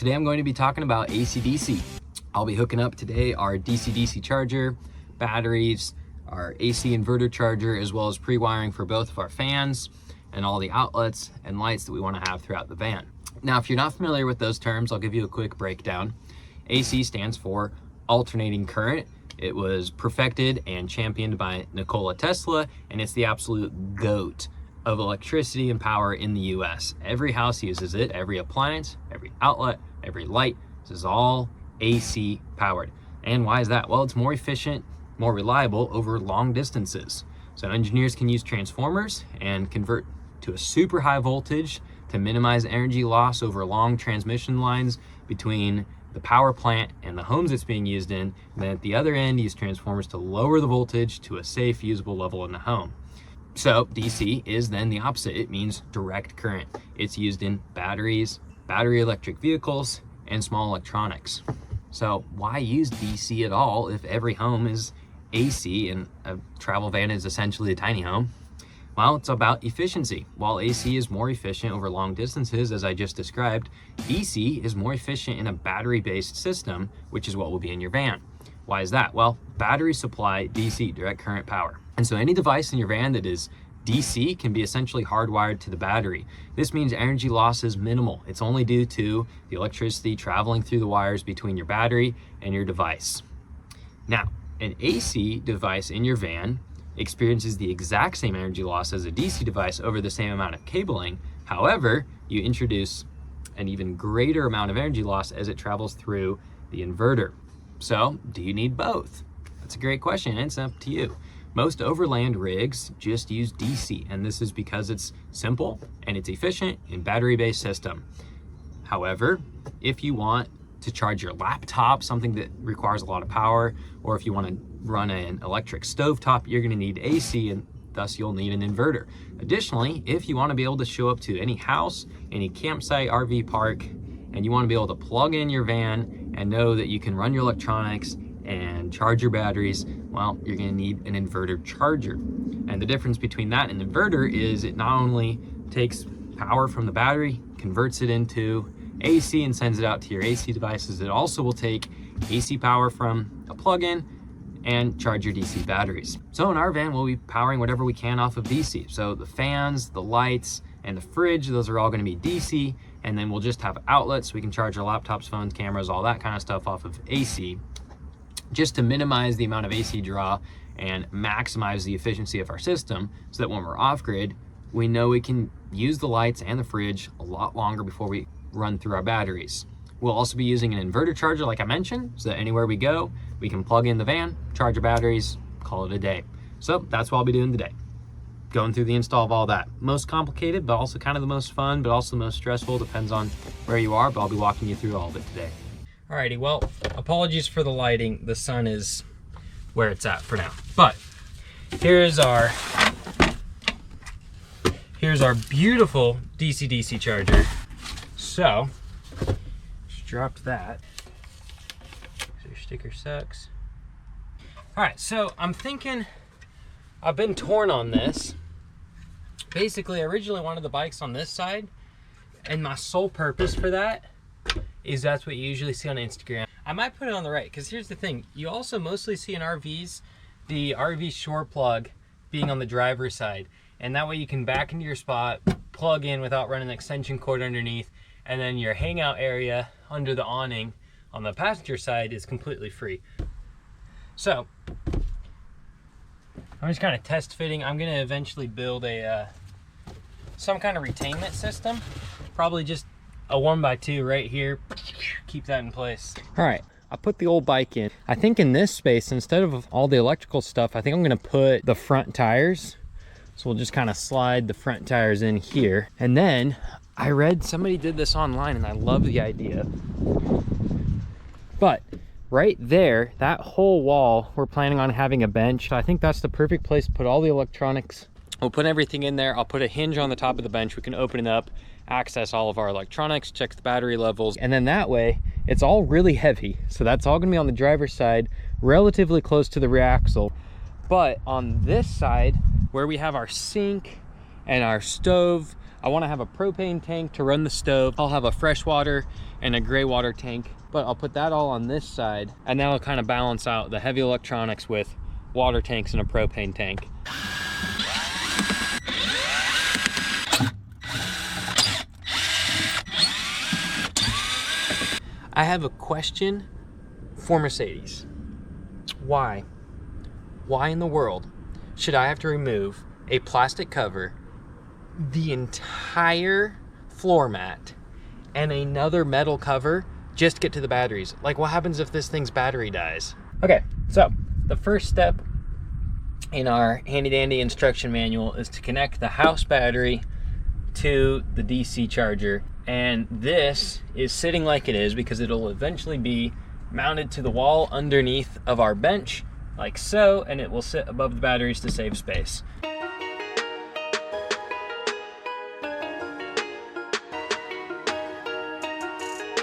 Today I'm going to be talking about AC/DC. I'll be hooking up today our DC-DC charger, batteries, our AC inverter charger, as well as pre-wiring for both of our fans and all the outlets and lights that we want to have throughout the van. Now, if you're not familiar with those terms, I'll give you a quick breakdown. AC stands for alternating current. It was perfected and championed by Nikola Tesla, and it's the absolute GOAT of electricity and power in the US. Every house uses it, every appliance, every outlet, every light. This is all AC powered. And why is that? Well, it's more efficient, more reliable over long distances. So engineers can use transformers and convert to a super high voltage to minimize energy loss over long transmission lines between the power plant and the homes it's being used in. And then at the other end, use transformers to lower the voltage to a safe, usable level in the home. So DC is then the opposite. It means direct current. It's used in batteries, battery electric vehicles, and small electronics. So why use DC at all if every home is AC and a travel van is essentially a tiny home? Well, it's about efficiency. While AC is more efficient over long distances, as I just described, DC is more efficient in a battery-based system, which is what will be in your van. Why is that? Well, batteries supply DC, direct current power. And so any device in your van that is DC can be essentially hardwired to the battery. This means energy loss is minimal. It's only due to the electricity traveling through the wires between your battery and your device. Now, an AC device in your van experiences the exact same energy loss as a DC device over the same amount of cabling. However, you introduce an even greater amount of energy loss as it travels through the inverter. So, do you need both? That's a great question, and it's up to you. Most overland rigs just use DC, and this is because it's simple and it's efficient in battery-based system. However, if you want to charge your laptop, something that requires a lot of power, or if you want to run an electric stovetop, you're going to need AC, and thus you'll need an inverter. Additionally, if you want to be able to show up to any house, any campsite, RV park, and you want to be able to plug in your van and know that you can run your electronics and charge your batteries, well, you're going to need an inverter charger. And the difference between that and an inverter is it not only takes power from the battery, converts it into AC and sends it out to your AC devices, it also will take AC power from a plug-in and charge your DC batteries. So in our van, we'll be powering whatever we can off of DC. So the fans, the lights, and the fridge, those are all going to be DC, and then we'll just have outlets so we can charge our laptops, phones, cameras, all that kind of stuff off of AC, just to minimize the amount of AC draw and maximize the efficiency of our system, so that when we're off-grid, we know we can use the lights and the fridge a lot longer before we run through our batteries. We'll also be using an inverter charger, like I mentioned, so that anywhere we go, we can plug in the van, charge our batteries, call it a day. So that's what I'll be doing today. Going through the install of all that. Most complicated, but also kind of the most fun, but also the most stressful, depends on where you are, but I'll be walking you through all of it today. Alrighty, well, apologies for the lighting. The sun is where it's at for now. But here's our beautiful DC-DC charger. So, just dropped that. So your sticker sucks. Alright, so I'm thinking, I've been torn on this. Basically, I originally wanted the bikes on this side, and my sole purpose for that is that's what you usually see on Instagram. I might put it on the right, because here's the thing. You also mostly see in RVs, the RV shore plug being on the driver's side. And that way you can back into your spot, plug in without running an extension cord underneath, and then your hangout area under the awning on the passenger side is completely free. So, I'm just kind of test fitting. I'm gonna eventually build a some kind of retainment system. Probably just a 1x2 right here, keep that in place. All right, I put the old bike in. I think in this space, instead of all the electrical stuff, I think I'm gonna put the front tires. So we'll just kind of slide the front tires in here. And then I read somebody did this online and I love the idea. But right there, that whole wall, we're planning on having a bench. So I think that's the perfect place to put all the electronics. We'll put everything in there. I'll put a hinge on the top of the bench. We can open it up, access all of our electronics, check the battery levels, and then that way it's all really heavy. So that's all gonna be on the driver's side, relatively close to the rear axle. But on this side, where we have our sink and our stove, I want to have a propane tank to run the stove. I'll have a freshwater and a gray water tank, but I'll put that all on this side, and that'll kind of balance out the heavy electronics with water tanks and a propane tank. I have a question for Mercedes. Why in the world should I have to remove a plastic cover, the entire floor mat, and another metal cover just to get to the batteries? Like, what happens if this thing's battery dies? Okay, so the first step in our handy dandy instruction manual is to connect the house battery to the DC charger. And this is sitting like it is because it'll eventually be mounted to the wall underneath of our bench, like so, and it will sit above the batteries to save space.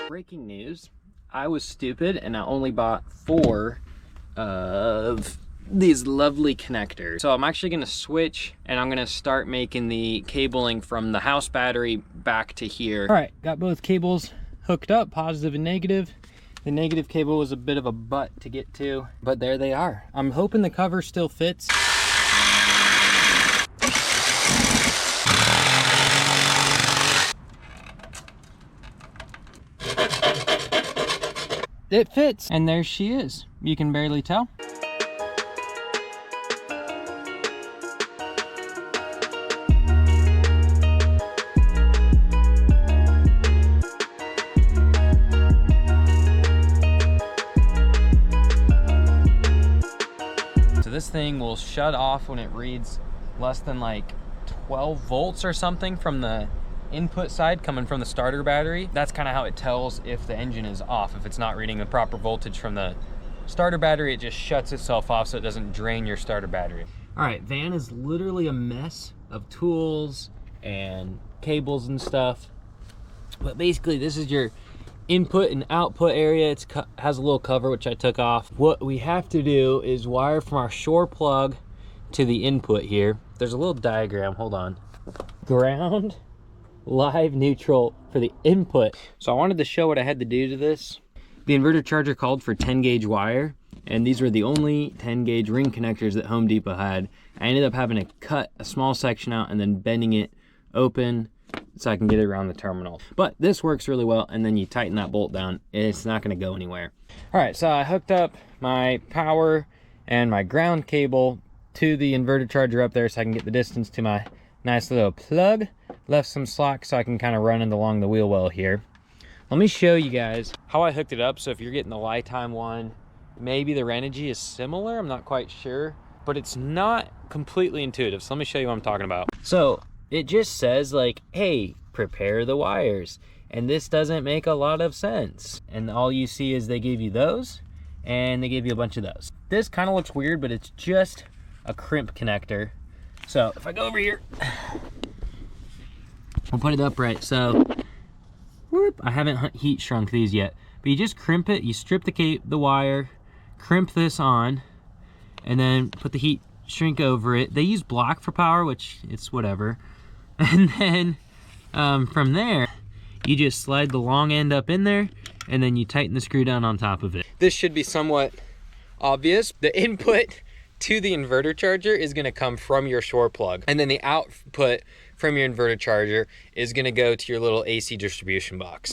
Breaking news, I was stupid and I only bought 4 of these lovely connectors. So I'm actually gonna switch and I'm gonna start making the cabling from the house battery back to here. All right, got both cables hooked up, positive and negative. The negative cable was a bit of a butt to get to, but there they are. I'm hoping the cover still fits. It fits, and there she is. You can barely tell. This thing will shut off when it reads less than like 12 volts or something from the input side coming from the starter battery. That's kind of how it tells if the engine is off. If it's not reading the proper voltage from the starter battery, it just shuts itself off so it doesn't drain your starter battery. All right, van is literally a mess of tools and cables and stuff. But basically this is your input and output area. It has a little cover which I took off. What we have to do is wire from our shore plug to the input here. There's a little diagram, hold on. Ground, live, neutral for the input. So I wanted to show what I had to do to this. The inverter charger called for 10 gauge wire, and these were the only 10 gauge ring connectors that Home Depot had. I ended up having to cut a small section out and then bending it open so I can get it around the terminal. But this works really well, and then you tighten that bolt down, it's not gonna go anywhere. All right, so I hooked up my power and my ground cable to the inverter charger up there so I can get the distance to my nice little plug. Left some slack so I can kind of run it along the wheel well here. Let me show you guys how I hooked it up. So if you're getting the Lifetime one, maybe the Renogy is similar, I'm not quite sure, but it's not completely intuitive. So let me show you what I'm talking about. So it just says like, hey, prepare the wires. And this doesn't make a lot of sense. And all you see is they give you those and they give you a bunch of those. This kind of looks weird, but it's just a crimp connector. So if I go over here, we'll put it upright. So whoop, I haven't heat shrunk these yet, but you just crimp it, you strip the wire, crimp this on, and then put the heat shrink over it. They use black for power, which it's whatever. And then from there, you just slide the long end up in there, and then you tighten the screw down on top of it. This should be somewhat obvious. The input to the inverter charger is gonna come from your shore plug, and then the output from your inverter charger is gonna go to your little AC distribution box.